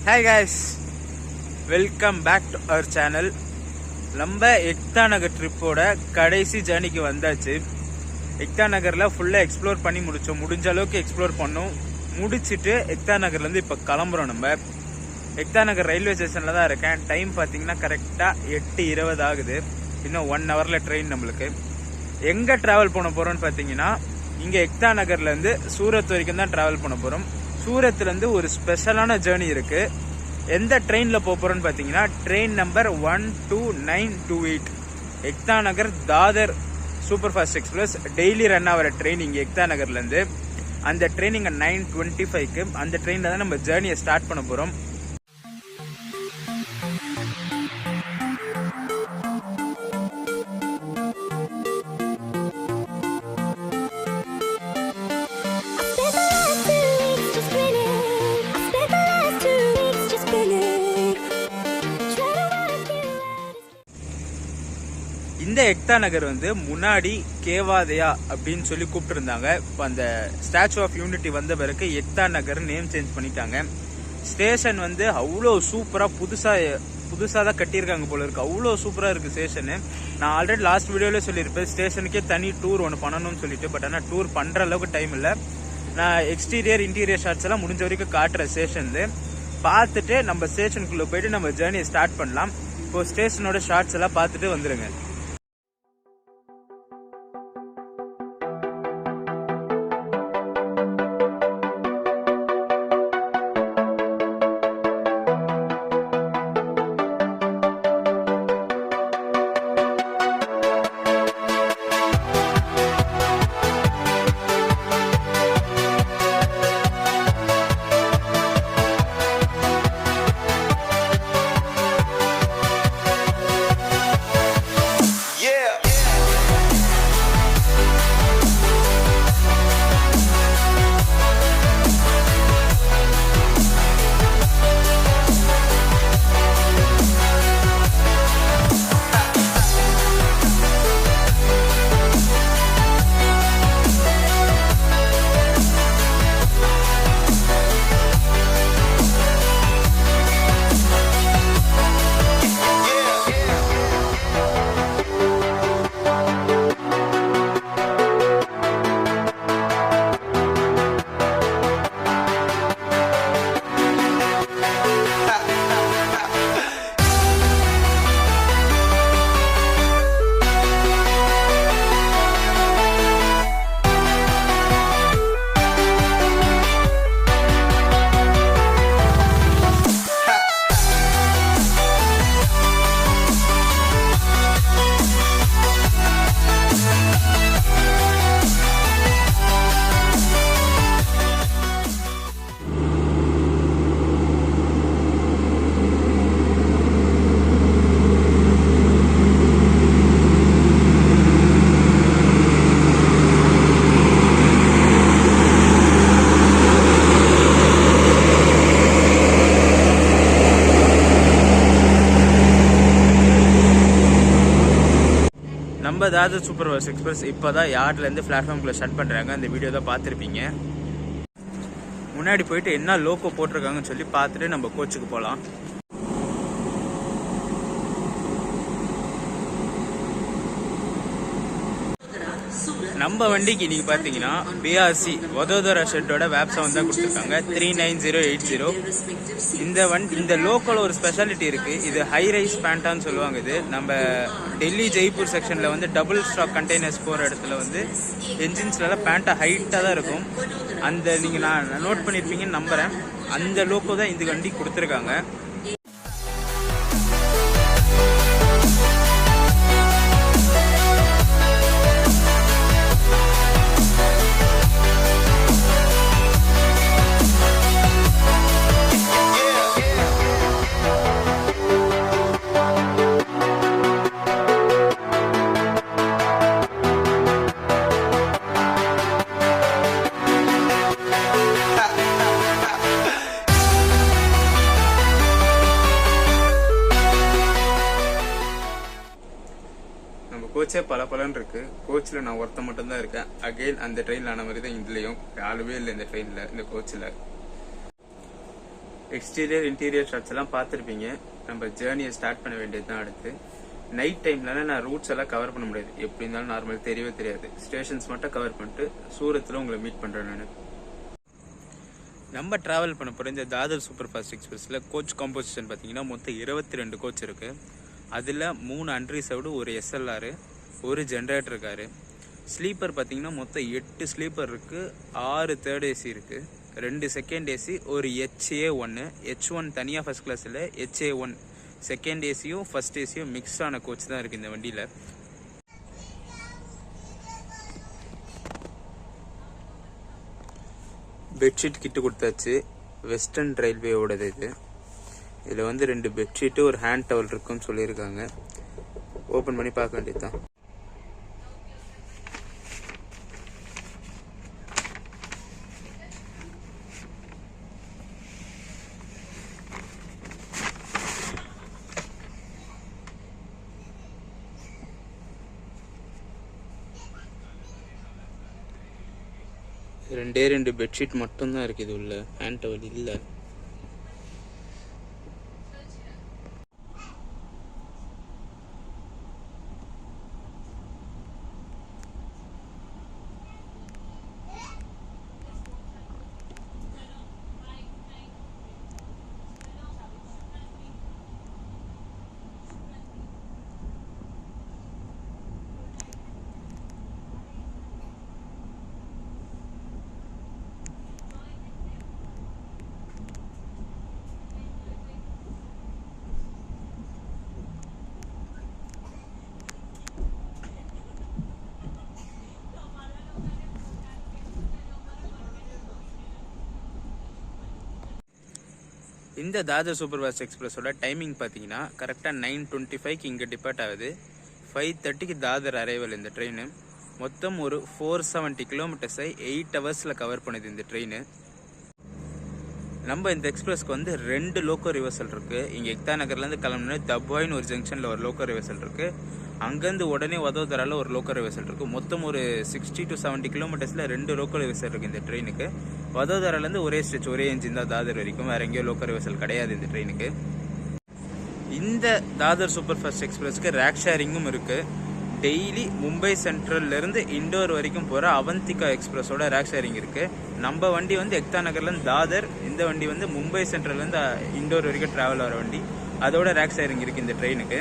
Hi guys, welcome back to our channel. நம்ம எக்தாநகர் ட்ரிப்போட கடைசி ஜர்னிக்கு வந்தாச்சு. எக்தாநகர்ல ஃபுல்லா எக்ஸ்ப்ளோர் பண்ணி முடிச்சோம். முடிஞ்ச அளவுக்கு எக்ஸ்ப்ளோர் பண்ணோம். முடிச்சிட்டு எக்தாநகர்ல இருந்து இப்ப கிளம்புறோம். நம்ம எக்தாநகர் ரயில்வே ஸ்டேஷன்ல தான் இருக்கேன். டைம் பாத்தீங்கன்னா கரெக்டா 8:20 ஆகுது. இன்னும் 1 ஹவர்ல ட்ரெயின் நம்மளுக்கு. எங்க டிராவல் பண்ண போறோம்னு பாத்தீங்கன்னா இங்க எக்தாநகர்ல இருந்து சூரத் வரைக்கும் தான் டிராவல் பண்ண போறோம். சூரத்ல இருந்து ஒரு ஸ்பெஷலான ஜேர்னி இருக்கு. எந்த ட்ரெயின்ல போறோம்னு பாத்தீங்கன்னா train number 12928 Ekta Nagar Dadar super fast express daily run ஆகிற ட்ரெயின் இங்க எக்தாநகர்ல இருந்து. அந்த ட்ரெயின் இங்க 9:25க்கு. அந்த ட்ரெயின்ல தான் நம்ம ஜேர்னியை ஸ்டார்ட் பண்ண போறோம். இந்த எக்தாநகர் வந்து முன்னாடி கேவாதயா அப்படின்னு சொல்லி கூப்பிட்டு இருந்தாங்க. இப்போ அந்த ஸ்டாச்சு ஆஃப் யூனிட்டி வந்த பிறகு எக்தாநகர் நேம் சேஞ்ச் பண்ணிட்டாங்க. ஸ்டேஷன் வந்து அவ்வளோ சூப்பரா புதுசா தான் கட்டியிருக்காங்க போல இருக்கு. அவ்வளோ சூப்பரா இருக்கு ஸ்டேஷனு. நான் ஆல்ரெடி லாஸ்ட் வீடியோல சொல்லியிருப்பேன் ஸ்டேஷனுக்கே தனி டூர் ஒன்று பண்ணணும்னு சொல்லிட்டு. பட் ஆனால் டூர் பண்ற அளவுக்கு டைம் இல்லை. நான் எக்ஸ்டீரியர் இன்டீரியர் ஷாட்ஸ் எல்லாம் முடிஞ்ச வரைக்கும் காட்டுற ஸ்டேஷன் பார்த்துட்டு நம்ம ஸ்டேஷனுக்குள்ள போயிட்டு நம்ம ஜேர்னியை ஸ்டார்ட் பண்ணலாம். இப்போ ஸ்டேஷனோட ஷார்ட்ஸ் எல்லாம் பார்த்துட்டு வந்துருங்க. நம்ம தாதர் சூப்பர் ஃபாஸ்ட் எக்ஸ்பிரஸ் இப்போதான் யார்ட்ல இருந்து பிளாட்ஃபார்ம்குள்ள ஸ்டார்ட் பண்றாங்க. அந்த வீடியோ தான் பார்த்துருப்பீங்க. முன்னாடி போயிட்டு என்ன லோகோ போட்டிருக்காங்கன்னு சொல்லி பார்த்துட்டு நம்ம கோச்சுக்கு போகலாம். நம்ம வண்டிக்கு இன்னைக்கு பாத்தீங்கன்னா பிஆர்சி வதோதரா ஷெட்டோட வேப் சவுண்ட் தான் கொடுத்துருக்காங்க. 39080. இந்த லோக்கல் ஒரு ஸ்பெஷாலிட்டி இருக்கு. இது ஹை ரைஸ் பேண்டான்னு சொல்லுவாங்க. இது நம்ம டெல்லி ஜெய்ப்பூர் செக்ஷன்ல வந்து டபுள் ஸ்டாக் கண்டெய்னர்ஸ் போற இடத்துல வந்து என்ஜின்ஸ்ல பேண்டா ஹைட்டா தான் இருக்கும். அந்த நீங்க நான் நோட் பண்ணிருப்பீங்கன்னு நம்புறேன். அந்த லோக்கோ தான் இந்த வண்டி கொடுத்துருக்காங்க. கோச்சே பலன்னு இருக்கு. கோச்ல நான் ஒருத்த மட்டும் தான் இருக்கேன். அகைன் அந்த ட்ரெயின்ல ஆன மாதிரி தான் இதுலயும் ஆளுவே இல்லை. இந்த ட்ரெயின்ல இந்த கோச்ல எக்ஸ்டீரியர் இன்டீரியர் ஷாட்ஸ் எல்லாம் பார்த்துருப்பீங்க. நம்ம ஜேர்னியை ஸ்டார்ட் பண்ண வேண்டியது தான். அடுத்து நைட் டைம்லலாம் நான் ரூட்ஸ் எல்லாம் கவர் பண்ண முடியாது. எப்படி இருந்தாலும் நார்மல் தெரியவே தெரியாது. ஸ்டேஷன்ஸ் மட்டும் கவர் பண்ணிட்டு சூரத்தில் உங்களை மீட் பண்ணுறேன் நான். நம்ம ட்ராவல் பண்ண போகிற இந்த தாதர் சூப்பர் ஃபாஸ்ட் எக்ஸ்பிரஸில் கோச் காம்போசிஷன் பார்த்தீங்கன்னா மொத்தம் 22 கோச் இருக்குது. அதில் 3 அன்ரிசர்வ்டு, ஒரு SLR, ஒரு ஜென்ரேட்டர் காரு. ஸ்லீப்பர் பார்த்தீங்கன்னா மொத்தம் 8 ஸ்லீப்பர் இருக்குது, 6 தேர்ட் ஏசி இருக்குது, 2 செகண்ட் ஏசி, ஒரு HA1. H1 தனியாக ஃபர்ஸ்ட் கிளாஸில், HA1 செகண்ட் ஏசியும் ஃபர்ஸ்ட் ஏசியும் மிக்ஸ் ஆன கோச் தான் இருக்குது இந்த வண்டியில். பெட்ஷீட் கிட்டு கொடுத்தாச்சு. வெஸ்டர்ன் ரயில்வேயோடது இது. இதில் வந்து 2 பெட்ஷீட்டு, ஒரு ஹேண்ட் டவல் இருக்குன்னு சொல்லியிருக்காங்க. ஓப்பன் பண்ணி பார்க்க வேண்டியது தான். ரெண்டே 2 பெட்ஷீட் மட்டும்தான் இருக்குது உள்ள, ஹேண்ட் டவல் இல்லை. இந்த தாதர் சூப்பர் ஃபாஸ்ட் எக்ஸ்பிரஸோட டைமிங் பார்த்தீங்கன்னா கரெக்டாக 9:25 இங்கே டிபார்ட் ஆகுது. 5:30 தாதர் அரைவல் இந்த ட்ரெயின். மொத்தம் ஒரு 470 கிலோமீட்டர்ஸை 8 ஹவர்ஸில் கவர் பண்ணுது இந்த ட்ரெயின். நம்ம இந்த எக்ஸ்பிரஸ்க்கு வந்து 2 லோக்கோ ரிவர்சல் இருக்குது. இங்கே எக்தாநகர்லேருந்து கிளம்புனா தபோய்னு ஒரு ஜங்ஷனில் ஒரு லோக்கோ ரிவர்சல் இருக்குது. அங்கேருந்து உடனே வதோதராவில் ஒரு லோக்கல் ரிவர்சல் இருக்குது. மொத்தம் ஒரு 60 to 70 கிலோமீட்டர்ஸில் 2 லோக்கல் ரிவர்சல் இருக்குது இந்த ட்ரெயினுக்கு. வதோதராலேருந்து ஒரே ஸ்ட்ரெச், ஒரே என்ஜின் தான் தாதர் வரைக்கும். வேறு எங்கேயோ லோக்கல் ரிவர்சல் கிடையாது இந்த ட்ரெயினுக்கு. இந்த தாதர் சூப்பர் ஃபாஸ்ட் எக்ஸ்பிரஸ்க்கு ரேக் ஷேரிங்கும் இருக்குது. டெய்லி மும்பை சென்ட்ரல்லேருந்து இண்டோர் வரைக்கும் போகிற அவந்திகா எக்ஸ்பிரஸோட ரேக் ஷேரிங் இருக்குது. நம்ம வண்டி வந்து எக்தாநகர்லேருந்து தாதர், இந்த வண்டி வந்து மும்பை சென்ட்ரல்லேருந்து இண்டோர் வரைக்கும் ட்ராவல் ஆகிற வண்டி. அதோட ரேக் ஷேரிங் இருக்குது இந்த ட்ரெயினுக்கு.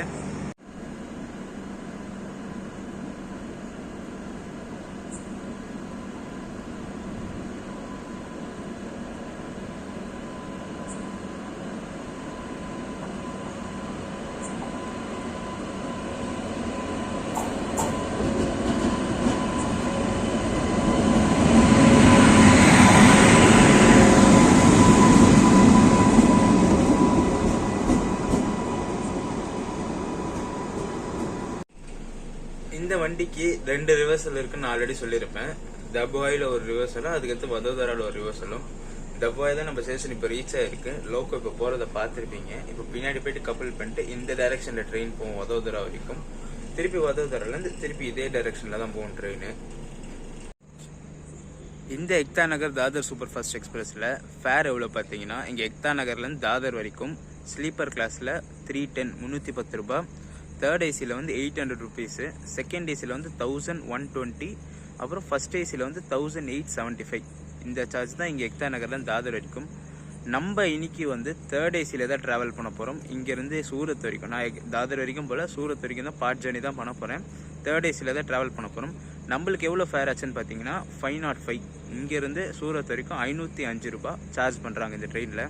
இந்த வண்டிக்கு 2 ரிவர்சல் இருக்குன்னு ஆல்ரெடி சொல்லியிருப்பேன். தபோயில ஒரு ரிவர்சலும், அதுக்கடுத்து வதோதரால ஒரு ரிவர்சலும். தபோய் தான் நம்ம ஸ்டேஷன் இப்போ ரீச் ஆயிருக்கு. லோக்கோ இப்போ போறதை பார்த்துருப்பீங்க. இப்போ பின்னாடி போயிட்டு கப்பல் பண்ணிட்டு இந்த டைரக்ஷன்ல ட்ரெயின் போகும் வதோதரா வரைக்கும். திருப்பி வதோதராலேருந்து திருப்பி இதே டைரக்ஷன்ல தான் போகும் ட்ரெயின். இந்த எக்தாநகர் தாதர் சூப்பர் ஃபாஸ்ட் எக்ஸ்பிரஸ்ல ஃபேர் எவ்வளோ பார்த்தீங்கன்னா, இங்கே எக்தாநகர்லேருந்து தாதர் வரைக்கும் ஸ்லீப்பர் கிளாஸில் 310 310 ரூபாய், தேர்ட் ஏசியில் வந்து 800 ருபீஸு, செகண்ட் ஏசியில் வந்து 1120, அப்புறம் ஃபர்ஸ்ட் ஏசியில் வந்து 1875. இந்த சார்ஜ் தான் இங்கே எக்தாநகர்லேருந்து தாதர் வரைக்கும். நம்ம இன்னைக்கு வந்து தேர்ட் ஏசியில் தான் ட்ராவல் பண்ண போகிறோம். இங்கேருந்து சூரத் வரைக்கும். நான் தாதர் வரைக்கும் போல் சூரத் வரைக்கும் தான் பார்ட் ஜர்னி தான் பண்ண போகிறேன். தேர்ட் ஏசியில் தான் ட்ராவல் பண்ண போகிறோம். நம்மளுக்கு எவ்வளோ ஃபேர் ஆச்சுன்னு பார்த்தீங்கன்னா 505. இங்கேருந்து சூரத் வரைக்கும் 505 ரூபாய் சார்ஜ் பண்ணுறாங்க இந்த ட்ரெயினில்.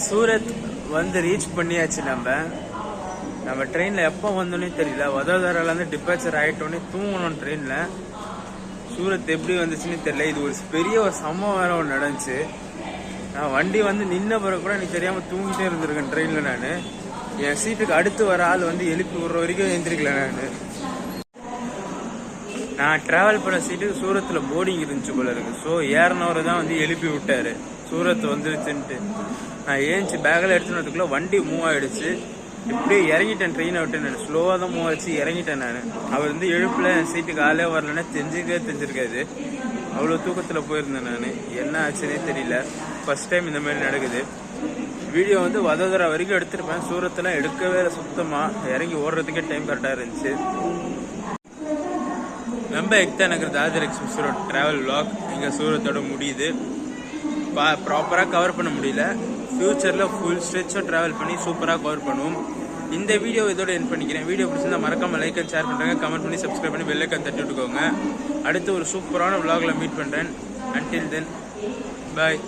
சூரத் வந்து ரீச் பண்ணியாச்சு. நம்ம ட்ரெயினில் எப்போ வந்தோன்னே தெரியல. வதோதராலேருந்து டிபார்ச்சர் ஆகிட்டோன்னே தூங்கணும் ட்ரெயினில். சூரத் எப்படி வந்துச்சுன்னு தெரியல. இது ஒரு பெரிய ஒரு சம்பவம் வேறு ஒன்று நடந்துச்சு. நான் வண்டி வந்து நின்ன பிறகு கூட எனக்கு தெரியாமல் தூங்கிட்டே இருந்திருக்கேன் ட்ரெயினில். நான் என் சீட்டுக்கு அடுத்து வர ஆள் வந்து எழுப்பி விடுற வரைக்கும் எழுந்திரிக்கல. நான் ட்ராவல் பண்ண சீட்டுக்கு சூரத்தில் போர்டிங் இருந்துச்சு போல இருக்கு. ஸோ ஏறினவர் தான் வந்து எழுப்பி விட்டாரு சூரத் வந்துருச்சுன்ட்டு. நான் ஏஞ்சி பேக்கில் எடுத்துனதுக்குள்ள வண்டி மூவ் ஆகிடுச்சு. இப்படியே இறங்கிட்டேன் ட்ரெயினை விட்டு. நான் ஸ்லோவாக தான் மூவ் ஆச்சு இறங்கிட்டேன். நான் அவர் வந்து எழுப்பில் என் சீட்டுக்கு ஆளே வரலன்னா தெரிஞ்சிருக்காது. அவ்வளோ தூக்கத்தில் போயிருந்தேன். நான் என்ன ஆச்சுன்னே தெரியல. ஃபர்ஸ்ட் டைம் இந்த மாதிரி நடக்குது. வீடியோ வந்து வதோதரா வரைக்கும் எடுத்திருப்பேன். சூரத்தெல்லாம் எடுக்கவே சுத்தமாக இறங்கி ஓடுறதுக்கே டைம் கரெக்டாக இருந்துச்சு. நம்ம எக்தாநகர் தாதர் எக்ஸ்பிரஸோட ட்ராவல் vlog இங்கே சூரத்தோட முடியுது. ப்ராப்பராக கவர் பண்ண முடியல. ஃப்யூச்சரில் ஃபுல் ஸ்ட்ரெச்சாக ட்ராவல் பண்ணி சூப்பராக கவர் பண்ணுவோம். இந்த வீடியோ இதோட என் பண்ணிக்கிறேன். வீடியோ பிடிச்சிருந்தா மறக்காம லைக் அண்ட் ஷேர் பண்ணுறேங்க. கமெண்ட் பண்ணி சப்ஸ்கிரைப் பண்ணி பெல் ஐகான் தட்டி விட்டுக்கோங்க. அடுத்து ஒரு சூப்பரான vlogல மீட் பண்ணுறேன். அன்டில் தென் பாய்.